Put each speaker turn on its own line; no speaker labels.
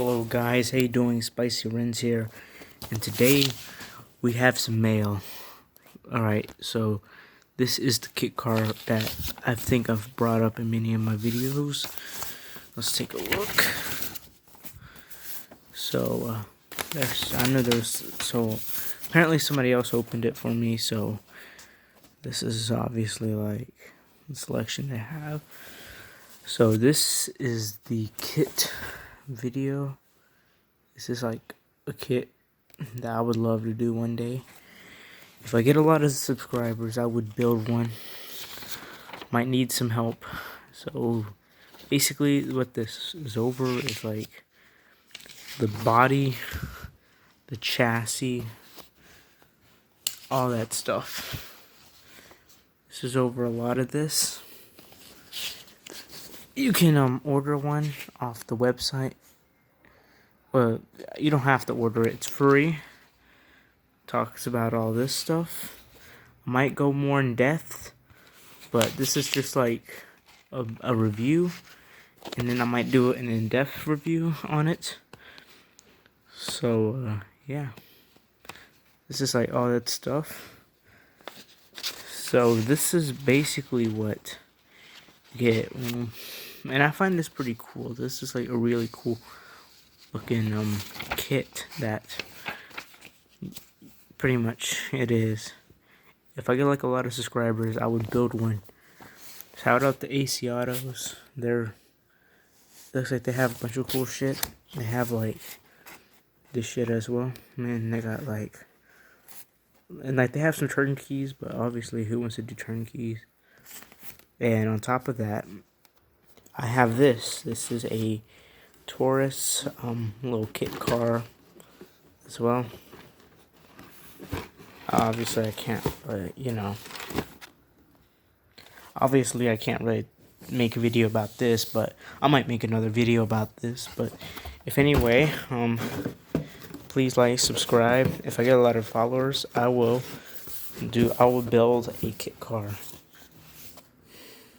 Hello guys, how you doing? Spicy Rins here, and today we have some mail. Alright, so this is the kit car that I think I've brought up in many of my videos. Let's take a look. So, apparently somebody else opened it for me, so this is obviously like the selection they have. So this is the kit video. This is like a kit that I would love to do one day. If I get a lot of subscribers, I would build one. Might need some help. So basically what this is over is like the body, the chassis, all that stuff. This is over a lot of this. You can order one off the website. Well, you don't have to order it. It's free. Talks about all this stuff. I might go more in depth, but this is just like a review, and then I might do an in-depth review on it. So yeah, this is like all that stuff. So this is basically what you get, and I find this pretty cool. This is like a really cool looking kit that pretty much it is. If I get like a lot of subscribers, I would build one. Shout out to AUTOS. Looks like they have a bunch of cool shit. They have like this shit as well. Man, they got like, and like they have some turnkeys, but obviously who wants to do turnkeys? And on top of that, I have this. This is a Taurus little kit car as well. Obviously I can't, but you know, obviously I can't really make a video about this, but I might make another video about this. But if anyway, please like, subscribe. If I get a lot of followers, I will build a kit car.